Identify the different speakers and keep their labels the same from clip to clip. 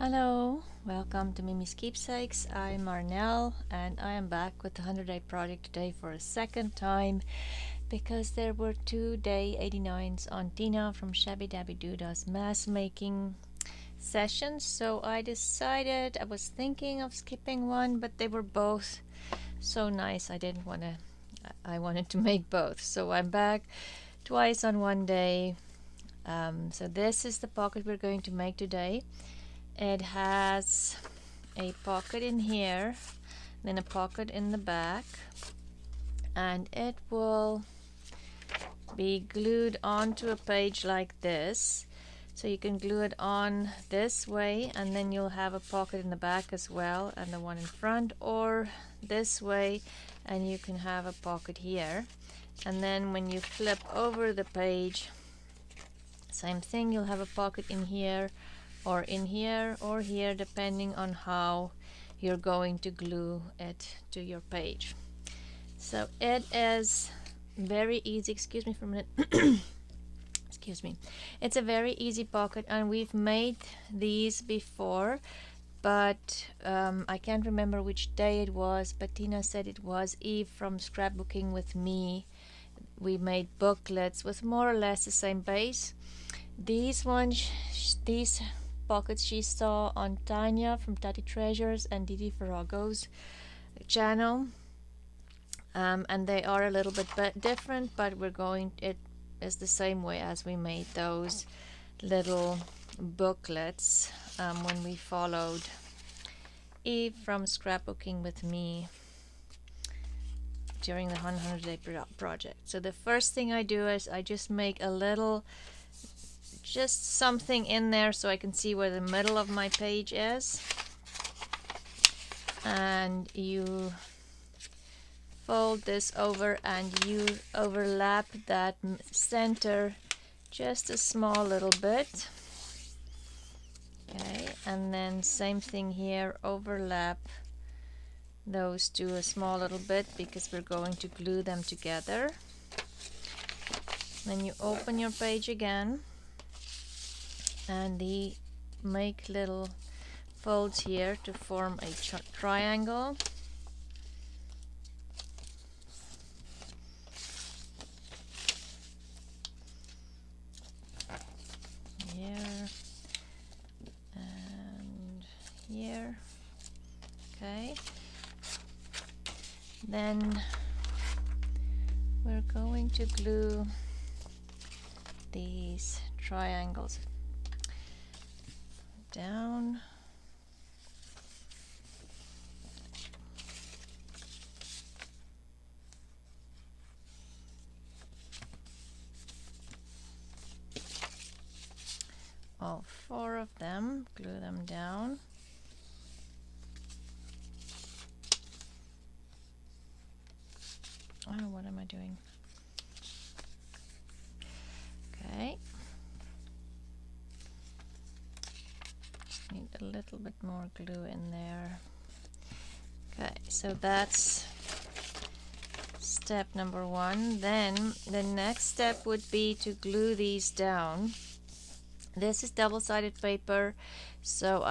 Speaker 1: Hello, welcome to Miemie's Keepsakes. I'm Marnell and I am back with the 100-day project today for a second time because there were 2-day 89s on Tina from Shabbydabbydooddah's mask making sessions. So I decided, I was thinking of skipping one, but they were both so nice I wanted to make both. So I'm back twice on one day. So this is the pocket we're going to make today. It has a pocket in here, then a pocket in the back, and it will be glued onto a page like this. So you can glue it on this way, and then you'll have a pocket in the back as well, and the one in front, or this way, and you can have a pocket here. And then when you flip over the page, same thing, you'll have a pocket in here, or in here, or here, depending on how you're going to glue it to your page. So it is very easy. Excuse me for a minute. Excuse me. It's a very easy pocket, and we've made these before, but I can't remember which day it was, but Tina said it was Eve from Scrapbooking with Me. We made booklets with more or less the same base. These pockets she saw on Tanya from Tati Treasures and Didi Farrago's channel, and they are a little bit different, but it is the same way as we made those little booklets when we followed Eve from Scrapbooking with Me during the 100-day project. So the first thing I do is I just make a little, just something in there so I can see where the middle of my page is, and you fold this over and you overlap that center just a small little bit. Okay, and then same thing here, overlap those two a small little bit because we're going to glue them together. Then you open your page again and make little folds here to form a triangle. Here and here. Okay. Then we're going to glue these triangles down. All 4 of them, glue them down. Oh, what am I doing? Okay. Need a little bit more glue in there. Okay, so that's step number 1. Then the next step would be to glue these down. This is double-sided paper, so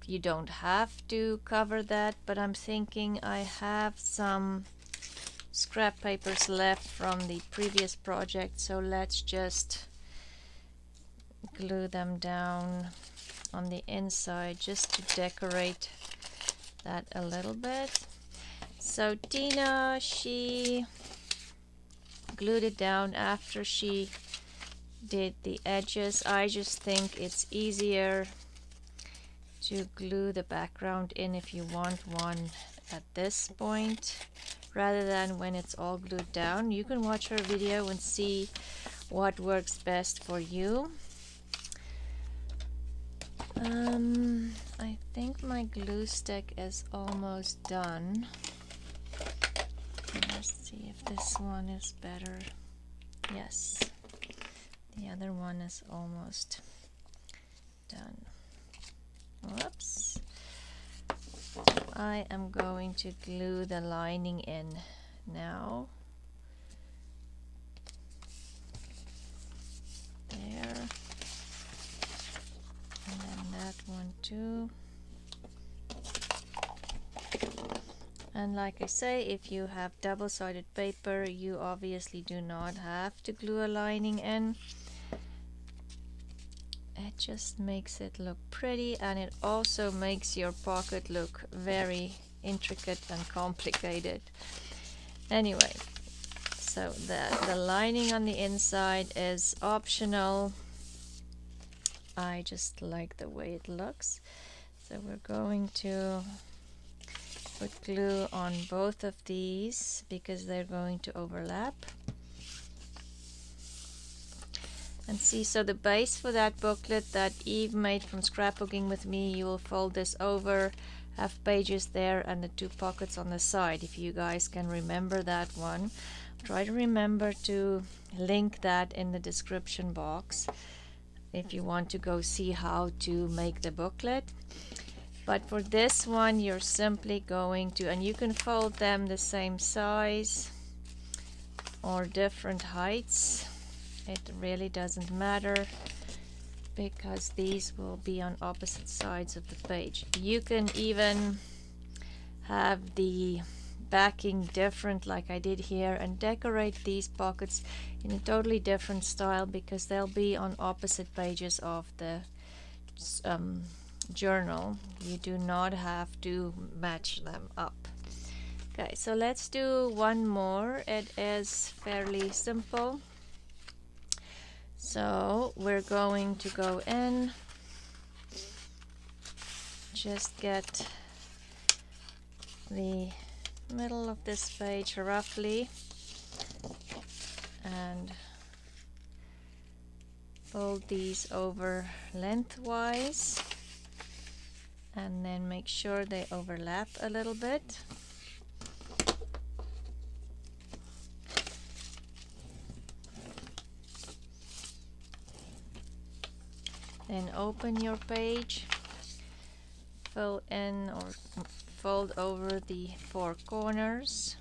Speaker 1: you don't have to cover that, but I'm thinking I have some scrap papers left from the previous project, so let's just glue them down on the inside just to decorate that a little bit. So Tina, she glued it down after she did the edges. I just think it's easier to glue the background in if you want one at this point rather than when it's all glued down. You can watch her video and see what works best for you. I think my glue stick is almost done. Let's see if this one is better. Yes, the other one is almost done. Whoops. I am going to glue the lining in now. There. And then that 1, 2. And like I say, if you have double-sided paper, you obviously do not have to glue a lining in. It just makes it look pretty, and it also makes your pocket look very intricate and complicated. Anyway, so the lining on the inside is optional. I just like the way it looks. So we're going to put glue on both of these because they're going to overlap. And see, so the base for that booklet that Eve made from scrapbooking with me, you will fold this over, have pages there and the 2 pockets on the side. If you guys can remember that one, try to remember to link that in the description box if you want to go see how to make the booklet. But for this one, you're simply going to, and you can fold them the same size or different heights. It really doesn't matter because these will be on opposite sides of the page. You can even have the backing different like I did here and decorate these pockets in a totally different style because they'll be on opposite pages of the journal. You do not have to match them up. Okay, so let's do one more. It is fairly simple. So we're going to go in, just get the middle of this page roughly and fold these over lengthwise and then make sure they overlap a little bit. Then open your page, fill in or fold over the 4 corners.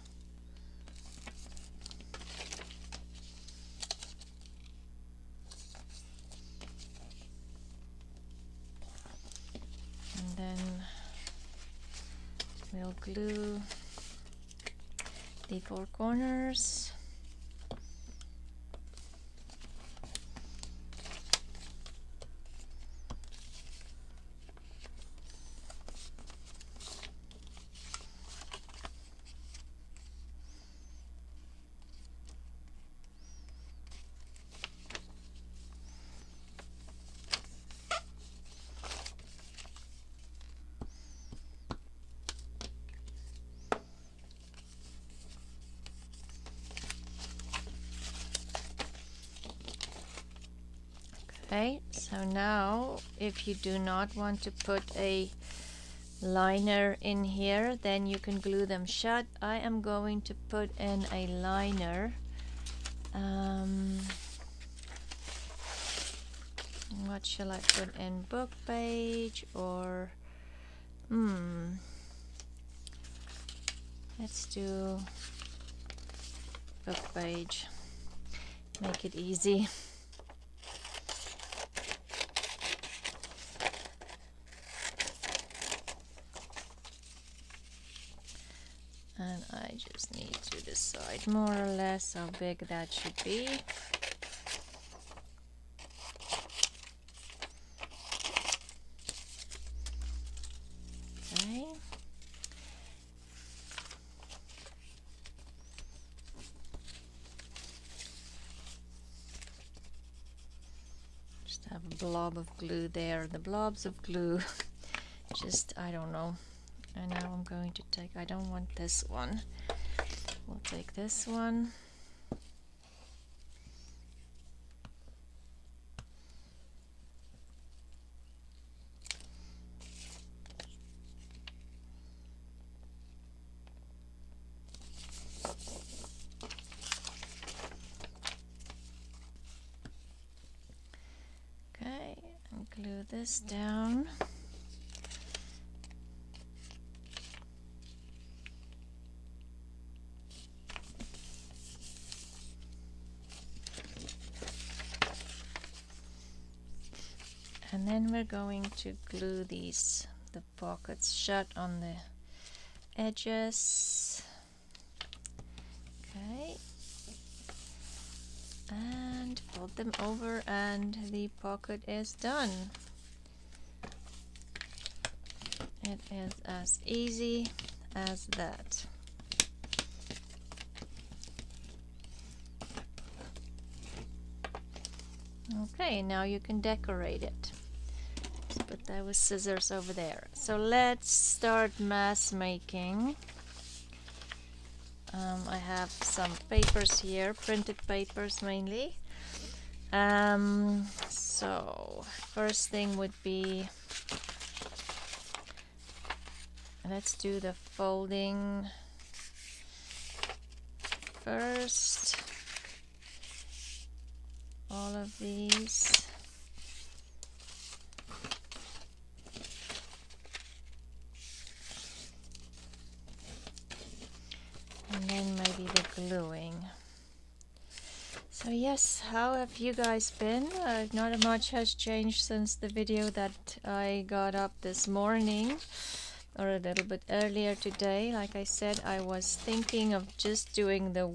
Speaker 1: And then we'll glue the 4 corners. Okay, so now if you do not want to put a liner in here, then you can glue them shut. I am going to put in a liner. What shall I put in? Book page or let's do book page. Make it easy. And I just need to decide more or less how big that should be. Okay. Just have a blob of glue there. The blobs of glue, just, I don't know. And now I'm going to take, I don't want this one. We'll take this one. Okay, and glue this down. And then we're going to glue the pockets shut on the edges. Okay, and fold them over and the pocket is done. It is as easy as that. Okay, now you can decorate it. Let's put that with scissors over there. So let's start mass making. I have some papers here, printed papers mainly. So first thing would be, let's do the folding first. All of these. And then maybe the gluing. So yes, how have you guys been? Not much has changed since the video that I got up this morning, or a little bit earlier today. Like I said, I was thinking of just doing the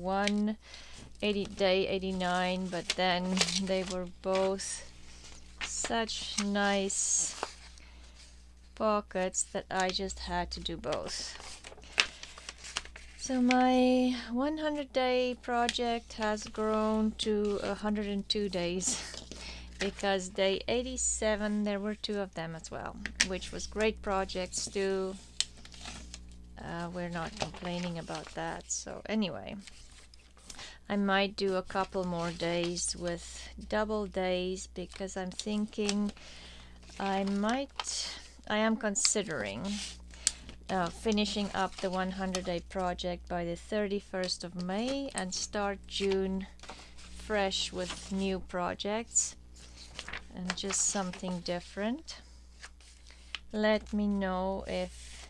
Speaker 1: day 89, but then they were both such nice pockets that I just had to do both. So my 100-day project has grown to 102 days because day 87 there were 2 of them as well, which was great projects too. We're not complaining about that. So anyway, I might do a couple more days with double days because I'm thinking I am considering finishing up the 100-day project by the 31st of May and start June fresh with new projects and just something different. Let me know if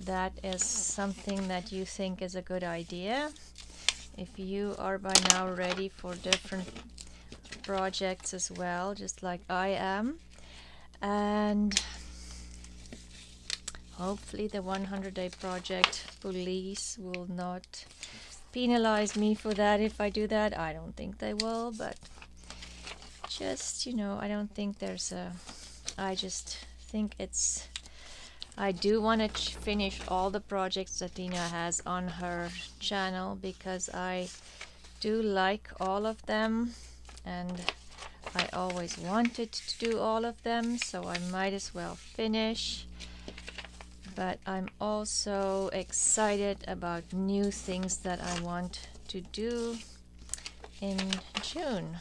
Speaker 1: that is something that you think is a good idea. If you are by now ready for different projects as well, just like I am. And hopefully the 100-day project police will not penalize me for that if I do that. I don't think they will, but just, I don't think I just think I do want to finish all the projects that Dina has on her channel because I do like all of them and I always wanted to do all of them, so I might as well finish. But I'm also excited about new things that I want to do in June.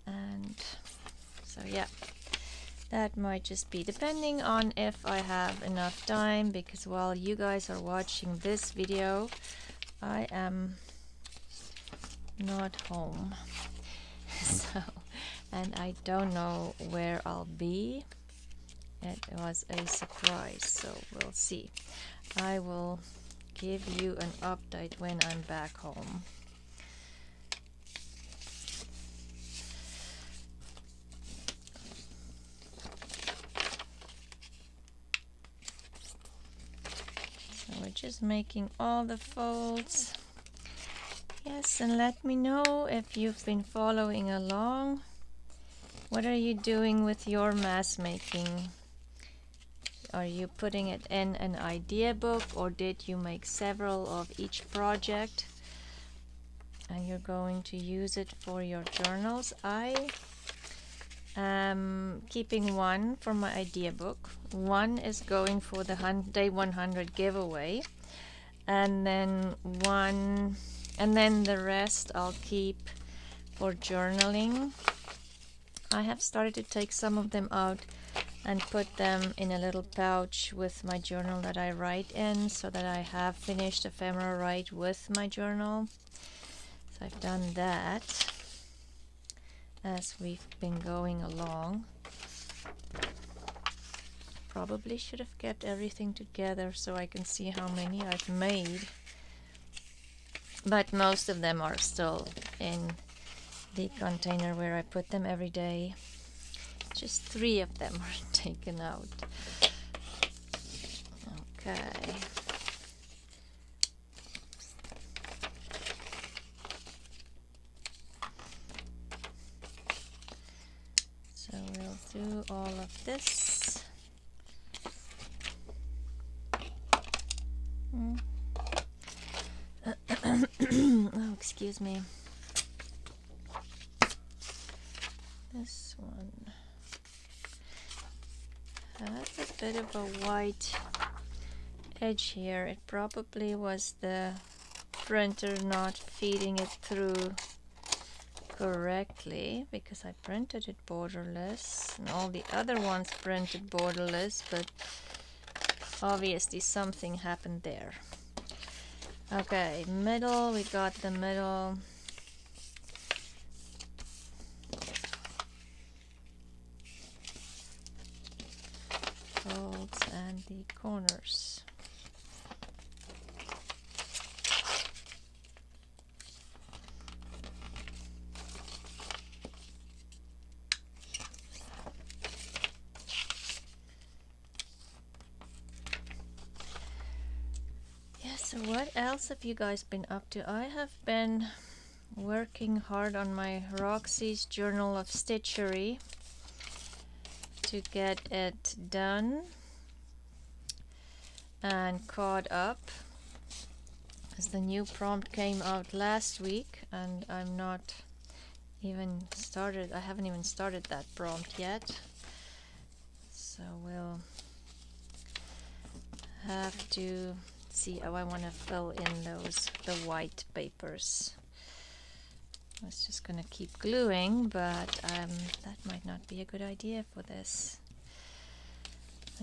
Speaker 1: And so yeah, that might just be depending on if I have enough time, because while you guys are watching this video, I am not home. So, and I don't know where I'll be. It was a surprise, so we'll see. I will give you an update when I'm back home. So we're just making all the folds. Yes, and let me know if you've been following along. What are you doing with your mass making? Are you putting it in an idea book, or did you make several of each project and you're going to use it for your journals? I am keeping one for my idea book. One is going for the day 100 giveaway, and then the rest I'll keep for journaling. I have started to take some of them out and put them in a little pouch with my journal that I write in, so that I have finished ephemera write with my journal. So I've done that as we've been going along. Probably should have kept everything together so I can see how many I've made, but most of them are still in the container where I put them every day. Just 3 of them are taken out. Okay. So we'll do all of this. Oh, excuse me. This one has a bit of a white edge here. It probably was the printer not feeding it through correctly, because I printed it borderless and all the other ones printed borderless, but obviously something happened there. Okay, middle, we got the middle. Folds and the corners. So what else have you guys been up to? I have been working hard on my Roxy's Journal of Stitchery to get it done and caught up, as the new prompt came out last week and I haven't even started that prompt yet. So we'll have to see how I want to fill in the white papers. I was just gonna keep gluing, but that might not be a good idea for this.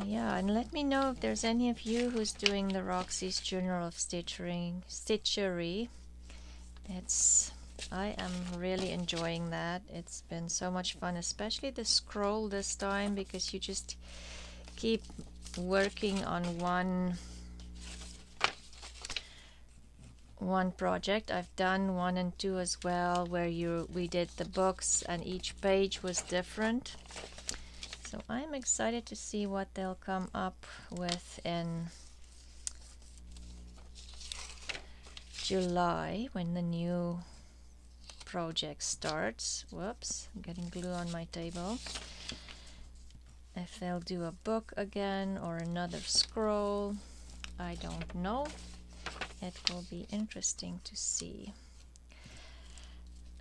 Speaker 1: Yeah, and let me know if there's any of you who's doing the Roxy's Journal of Stitchery. I am really enjoying that. It's been so much fun, especially the scroll this time, because you just keep working on one project. I've done 1 and 2 as well, where we did the books and each page was different. So I'm excited to see what they'll come up with in July when the new project starts. Whoops, I'm getting glue on my table. If they'll do a book again or another scroll, I don't know. It will be interesting to see.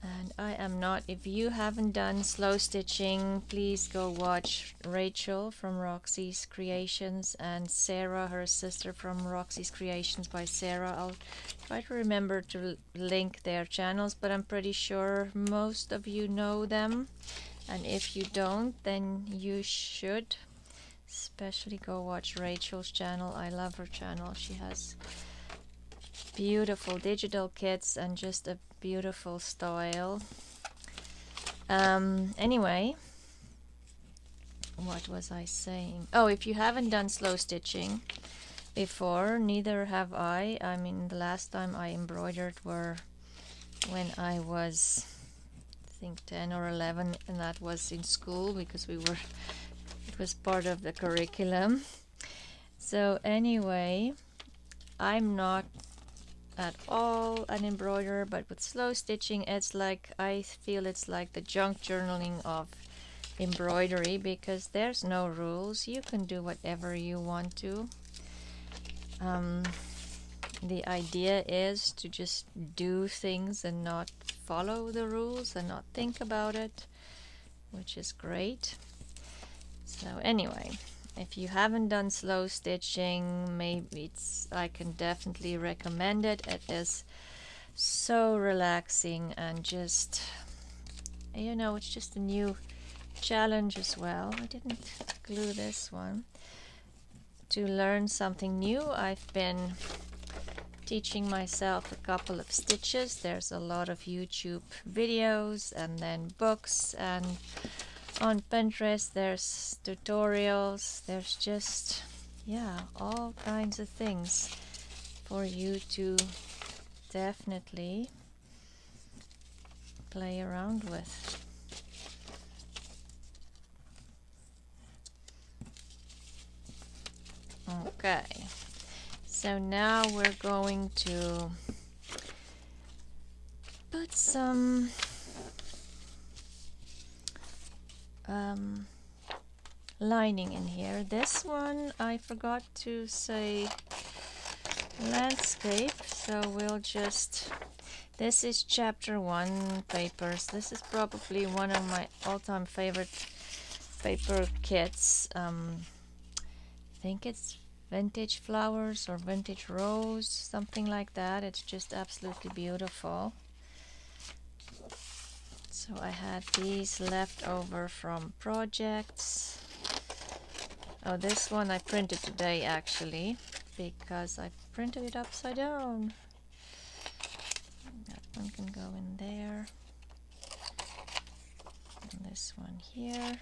Speaker 1: And I am not, if you haven't done slow stitching, please go watch Rachel from Roxy's Creations and Sarah, her sister, from Roxy's Creations by Sarah. I'll try to remember to link their channels, but I'm pretty sure most of you know them. And if you don't, then you should. Especially go watch Rachel's channel. I love her channel. She has beautiful digital kits and just a beautiful style. Anyway, what was I saying? Oh, if you haven't done slow stitching before, neither have I. I mean, the last time I embroidered were when I was, I think, 10 or 11, and that was in school because it was part of the curriculum. So anyway, I'm not at all an embroiderer, but with slow stitching, it's like, I feel it's like the junk journaling of embroidery, because there's no rules. You can do whatever you want to. The idea is to just do things and not follow the rules and not think about it, which is great. So anyway, if you haven't done slow stitching, I can definitely recommend it. It is so relaxing and just, it's just a new challenge as well. I didn't glue this one. To learn something new, I've been teaching myself a couple of stitches. There's a lot of YouTube videos and then books, and on Pinterest there's tutorials. There's just, all kinds of things for you to definitely play around with. Okay, so now we're going to put some lining in here. This one I forgot to say landscape, so we'll just, this is chapter 1 papers. This is probably one of my all-time favorite paper kits. I think it's vintage flowers or vintage rose, something like that. It's just absolutely beautiful. So I had these left over from projects. Oh, this one I printed today actually, because I printed it upside down. That one can go in there. And this one here.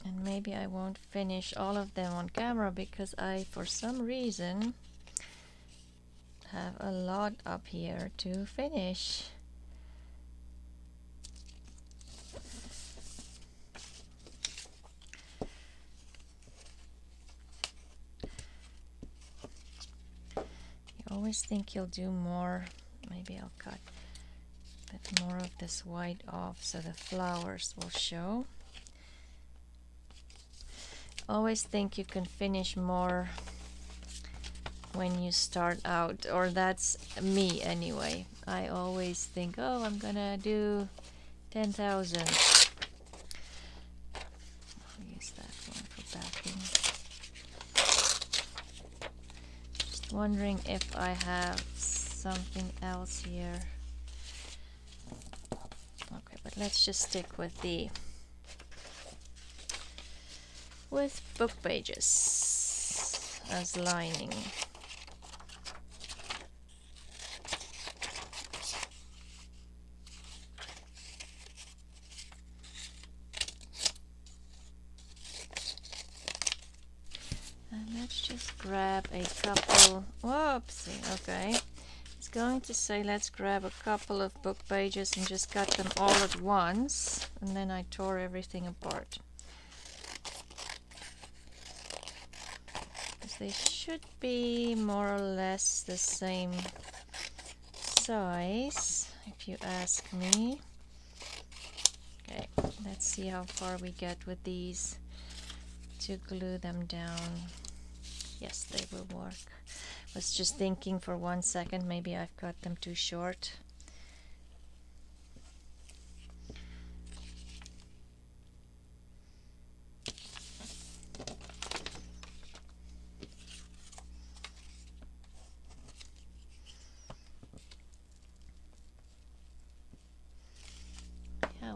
Speaker 1: And maybe I won't finish all of them on camera because I, for some reason, have a lot up here to finish. You always think you'll do more. Maybe I'll cut a bit more of this white off so the flowers will show. Always think you can finish more when you start out, or that's me anyway. I always think, oh, I'm gonna do 10,000. I'll use that one for backing. Just wondering if I have something else here. Okay, but let's just stick with book pages as lining. And let's just grab a couple, whoopsie, okay. It's going to say let's grab a couple of book pages and just cut them all at once, and then I tore everything apart. They should be more or less the same size, if you ask me. Okay, let's see how far we get with these to glue them down. Yes, they will work. Was just thinking for 1 second, maybe I've cut them too short.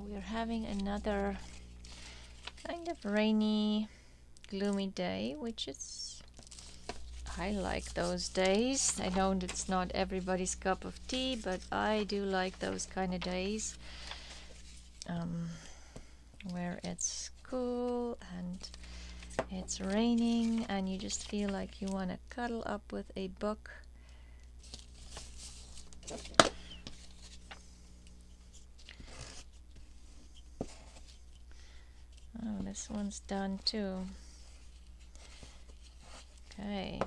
Speaker 1: We're having another kind of rainy, gloomy day, which is, I like those days. I know it's not everybody's cup of tea, but I do like those kind of days where it's cool and it's raining and you just feel like you want to cuddle up with a book. Oh, this one's done too. Okay.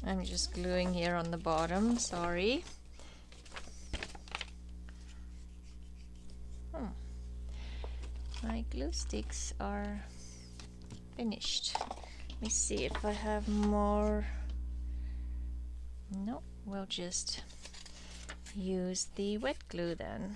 Speaker 1: I'm just gluing here on the bottom, sorry. My glue sticks are finished. Let me see if I have more. No, we'll just use the wet glue then.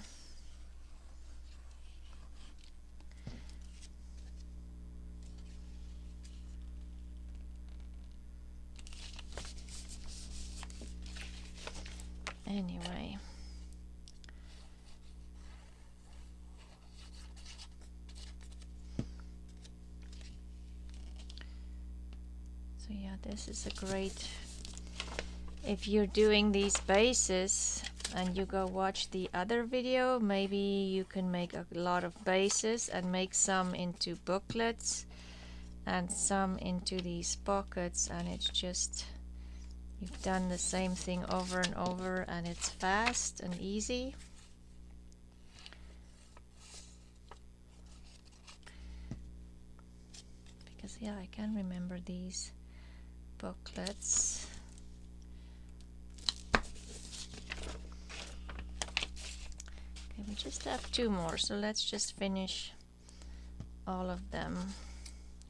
Speaker 1: Anyway. So yeah, this is a great, if you're doing these bases, and you go watch the other video, maybe you can make a lot of bases and make some into booklets and some into these pockets, and it's just, you've done the same thing over and over, and it's fast and easy. Because yeah, I can remember these booklets. Okay, we just have 2 more, so let's just finish all of them.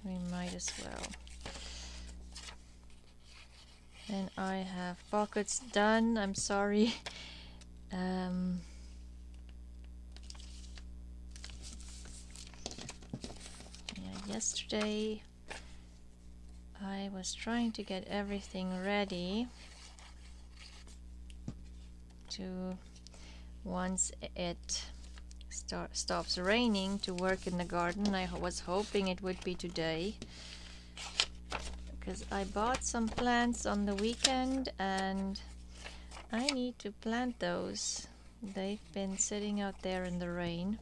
Speaker 1: We might as well. And I have pockets done. I'm sorry. Yeah, yesterday I was trying to get everything ready to, once it stops raining, to work in the garden. I was hoping it would be today, because I bought some plants on the weekend and I need to plant those. They've been sitting out there in the rain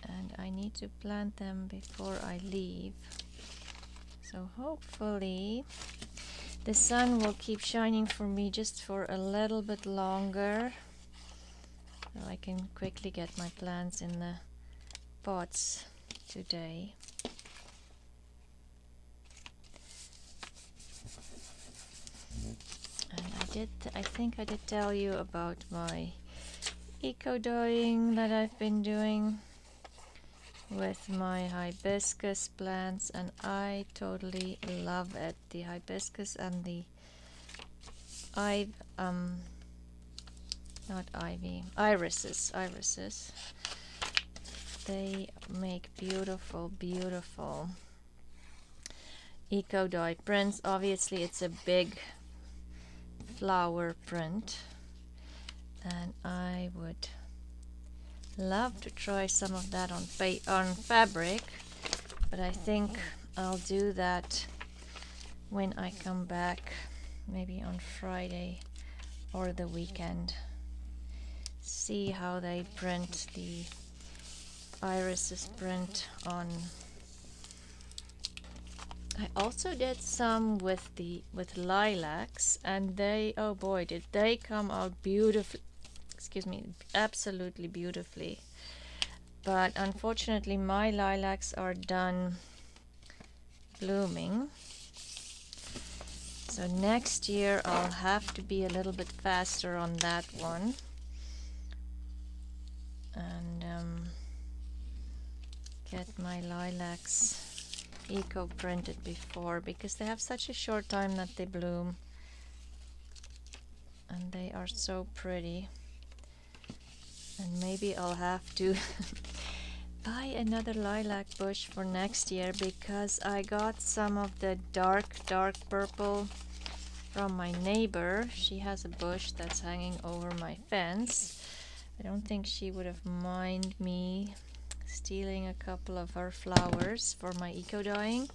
Speaker 1: and I need to plant them before I leave. So hopefully the sun will keep shining for me just for a little bit longer, so I can quickly get my plants in the pots today. And I think I did tell you about my eco-dyeing that I've been doing with my hibiscus plants, and I totally love it. The hibiscus and the irises. They make beautiful, beautiful eco-dye prints. Obviously it's a big flower print, and I would love to try some of that on fabric, but I think I'll do that when I come back, maybe on Friday or the weekend. See how they print the irises print on. I also did some with lilacs, and they, oh boy, did they come out beautifully. Excuse me, absolutely beautifully. But unfortunately my lilacs are done blooming, so next year I'll have to be a little bit faster on that one and get my lilacs eco printed before, because they have such a short time that they bloom and they are so pretty. And maybe I'll have to buy another lilac bush for next year, because I got some of the dark purple from my neighbor. She has a bush that's hanging over my fence. I don't think she would have minded me stealing a couple of her flowers for my eco-dyeing,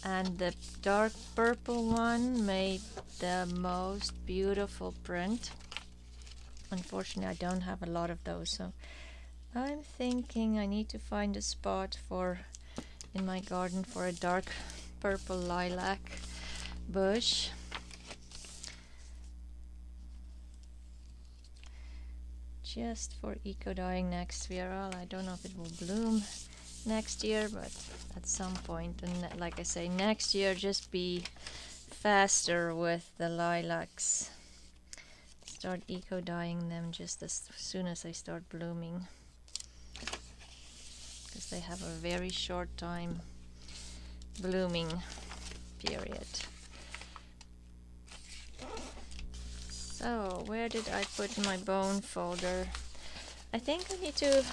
Speaker 1: and the dark purple one made the most beautiful print. Unfortunately I don't have a lot of those, so I'm thinking I need to find a spot in my garden for a dark purple lilac bush. Just for eco-dyeing next year. Well, I don't know if it will bloom next year, but at some point. And like I say, next year just be faster with the lilacs. Start eco-dyeing them just as soon as they start blooming, because they have a very short time blooming period. So where did I put my bone folder? I think I need to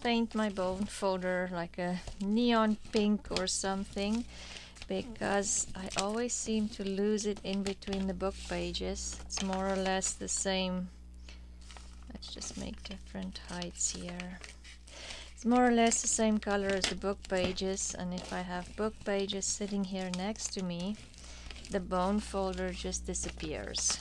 Speaker 1: paint my bone folder like a neon pink or something, because I always seem to lose it in between the book pages. It's more or less the same. Let's just make different heights here. It's more or less the same color as the book pages, and if I have book pages sitting here next to me, the bone folder just disappears.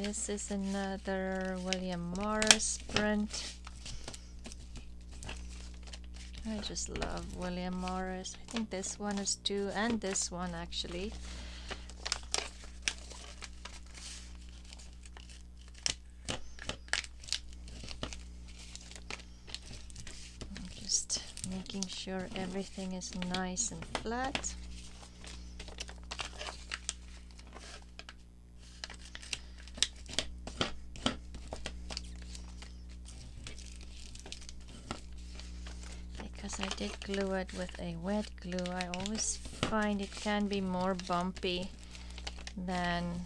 Speaker 1: This is another William Morris print. I just love William Morris. I think this one is too, and this one actually. I'm just making sure everything is nice and flat. Because I did glue it with a wet glue, I always find it can be more bumpy than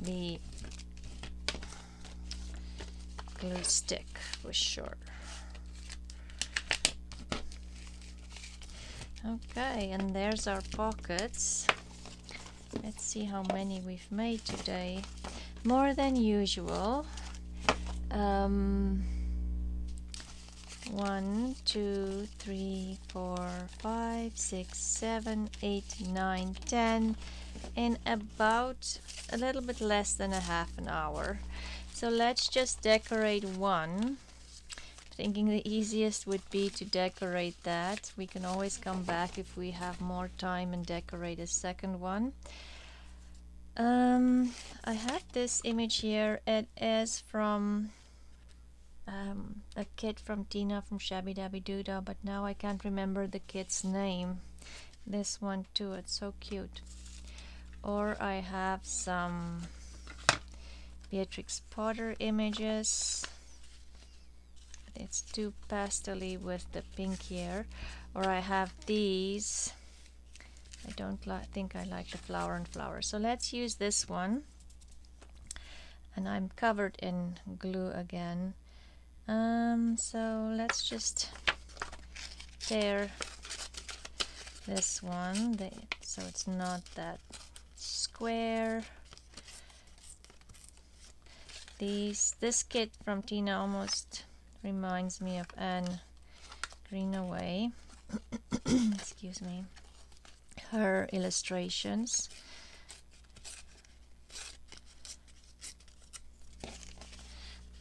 Speaker 1: the glue stick for sure. Okay, and there's our pockets. Let's see how many we've made today. More than usual. 1, 2, 3, 4, 5, 6, 7, 8, 9, 10 in about a little bit less than a half an hour. So let's just decorate one. Thinking the easiest would be to decorate that. We can always come back if we have more time and decorate a second one. I have this image here. It is from a kit from Tina from Shabbydabbydoodah, but now I can't remember the kit's name. This one too, it's so cute. Or I have some Beatrix Potter images. It's too pastel-y with the pink here. Or I have these. I don't think I like the flower and flower. So let's use this one. And I'm covered in glue again. So let's just tear this one so it's not that square. This kit from Tina almost reminds me of Anne Greenaway. Excuse me. Her illustrations.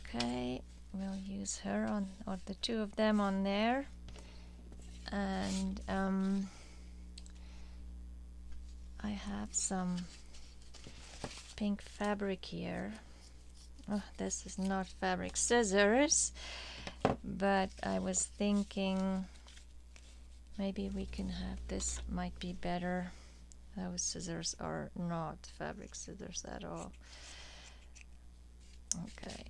Speaker 1: Okay, we'll use her on, or the two of them on there. And I have some pink fabric here. Oh, this is not fabric scissors, but I was thinking maybe we can have this, might be better. Those scissors are not fabric scissors at all. Okay,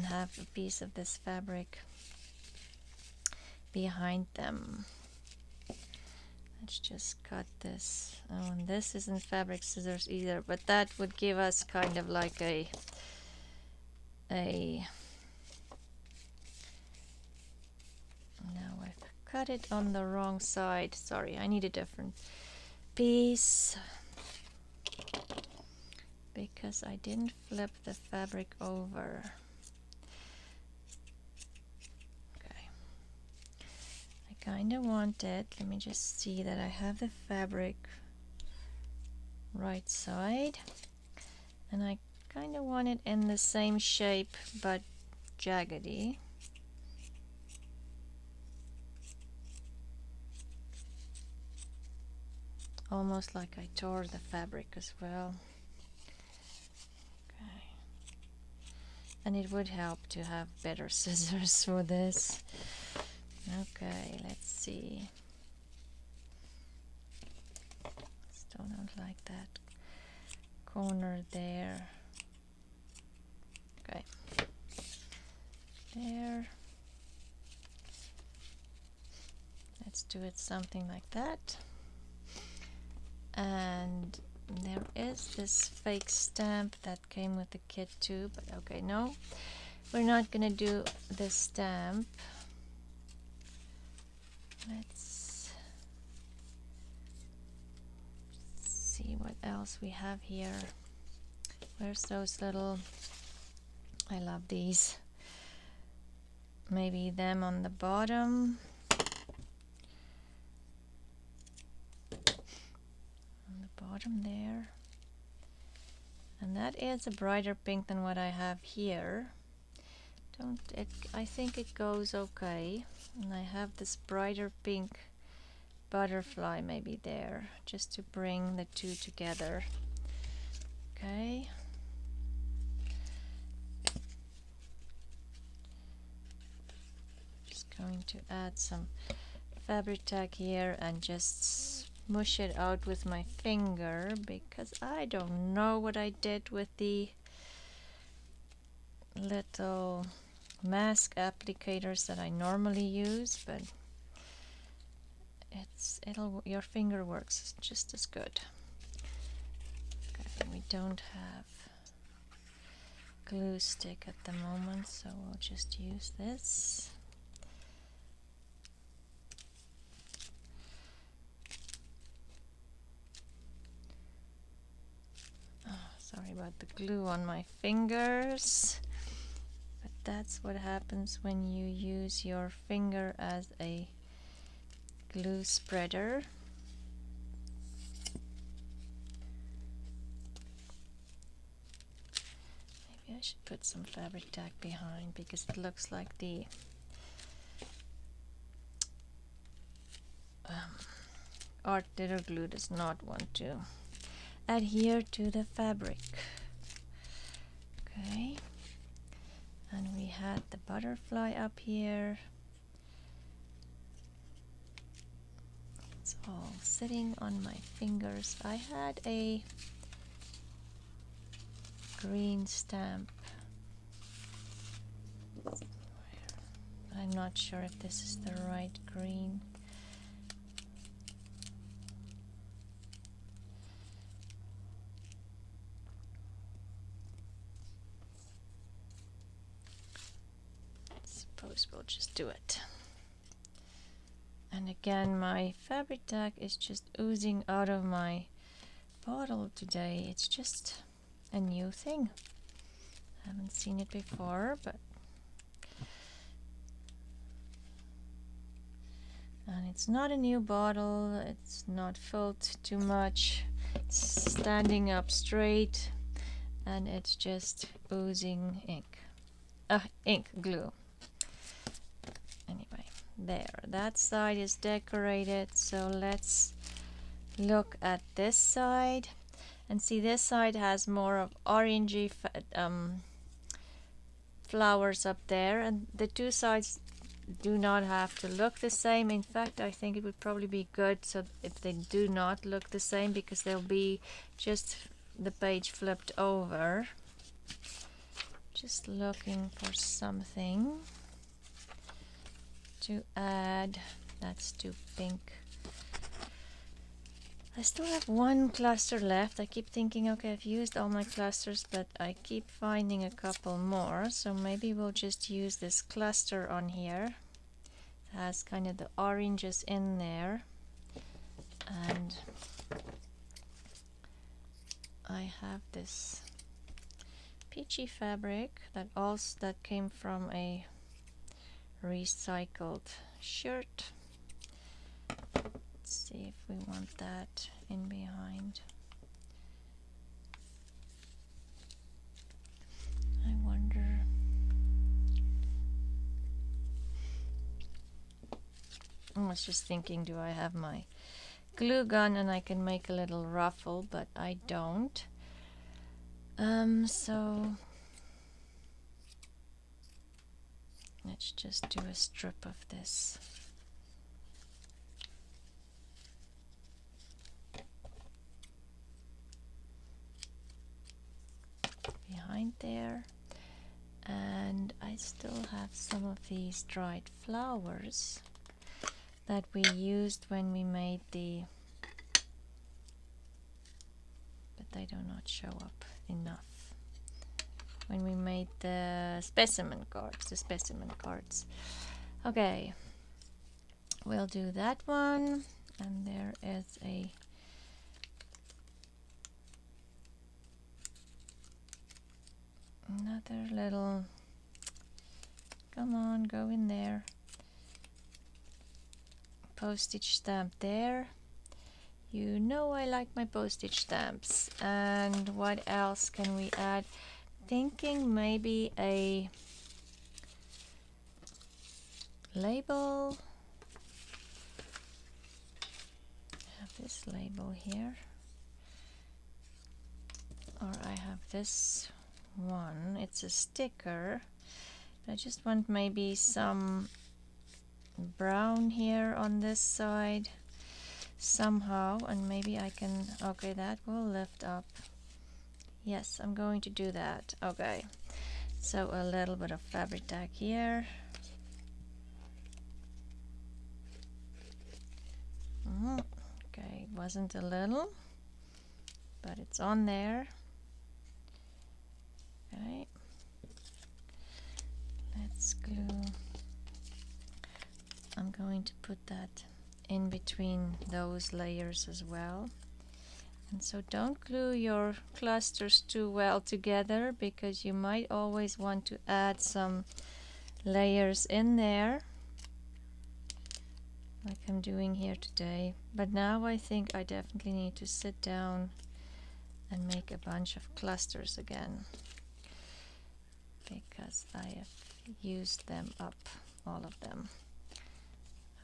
Speaker 1: have a piece of this fabric behind them. Let's just cut this. Oh, and this isn't fabric scissors either, but that would give us kind of like a no, I've cut it on the wrong side. Sorry, I need a different piece because I didn't flip the fabric over. Okay, I kind of want it. Let me just see that I have the fabric right side, and I kind of want it in the same shape but jaggedy. Almost like I tore the fabric as well. Okay. And it would help to have better scissors for this. Okay, let's see. Still don't like that corner there. Okay. There. Let's do it something like that. And there is this fake stamp that came with the kit too, but okay, no, we're not gonna do this stamp. Let's see what else we have here. Where's those little, I love these, maybe them on the bottom. Bottom there. And that is a brighter pink than what I have here. I think it goes okay. And I have this brighter pink butterfly maybe there, just to bring the two together. Okay. Just going to add some fabric tag here and just smush it out with my finger, because I don't know what I did with the little mask applicators that I normally use, but your finger works just as good. Okay, we don't have glue stick at the moment, so we'll just use this. Oh, sorry about the glue on my fingers, but that's what happens when you use your finger as a glue spreader. Maybe I should put some fabric tag behind, because it looks like the art glitter glue does not want to adhere to the fabric. Okay, and we had the butterfly up here. It's all sitting on my fingers. I had a green stamp. I'm not sure if this is the right green. Suppose we'll just do it. And again, my fabric tag is just oozing out of my bottle today. It's just a new thing. I haven't seen it before, but and it's not a new bottle, it's not filled too much, it's standing up straight, and it's just oozing ink glue. Anyway, there, that side is decorated, so let's look at this side. And see, this side has more of orangey flowers up there, and the two sides do not have to look the same. In fact, I think it would probably be good so if they do not look the same, because they'll be just the page flipped over. Just looking for something to add. That's too pink. I still have one cluster left. I keep thinking, okay, I've used all my clusters, but I keep finding a couple more. So maybe we'll just use this cluster on here. It has kind of the oranges in there. And I have this peachy fabric that came from a recycled shirt. Let's see if we want that in behind. I wonder. I was just thinking, do I have my glue gun and I can make a little ruffle, but I don't. So let's just do a strip of this. Behind there, and I still have some of these dried flowers that we used when we made the, but they do not show up enough, when we made the specimen cards. Okay, we'll do that one, and there is another little, come on, go in there, postage stamp there. You know I like my postage stamps. And what else can we add? Thinking maybe a label. I have this label here. Or I have this one. It's a sticker. I just want maybe some brown here on this side somehow, and maybe I can, okay, that will lift up. Yes, I'm going to do that. Okay, so a little bit of fabric tag here. Okay, it wasn't a little, but it's on there. Okay, let's glue. I'm going to put that in between those layers as well. And so don't glue your clusters too well together, because you might always want to add some layers in there, like I'm doing here today. But now I think I definitely need to sit down and make a bunch of clusters again, because I have used them up, all of them.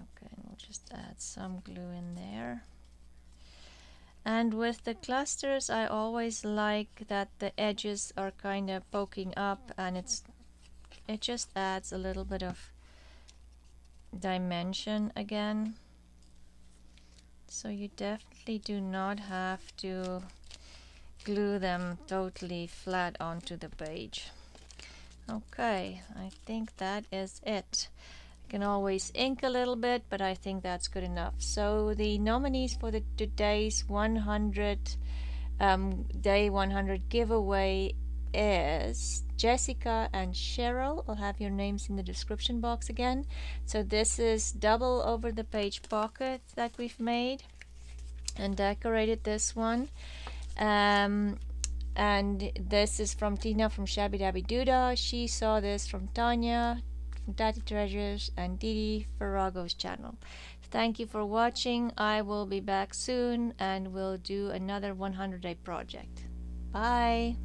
Speaker 1: Okay, and we'll just add some glue in there. And with the clusters, I always like that the edges are kind of poking up, and it just adds a little bit of dimension again. So you definitely do not have to glue them totally flat onto the page. Okay, I think that is it. Can always ink a little bit, but I think that's good enough. So the nominees for today's 100 day 100 giveaway is Jessica and Cheryl. I'll have your names in the description box again. So this is double over the page pocket that we've made and decorated this one. And this is from Tina from Shabbydabbydoodah. She saw this from Tanya from Daddy Treasures and Didi Farrago's channel. Thank you for watching. I will be back soon and we'll do another 100 day project. Bye.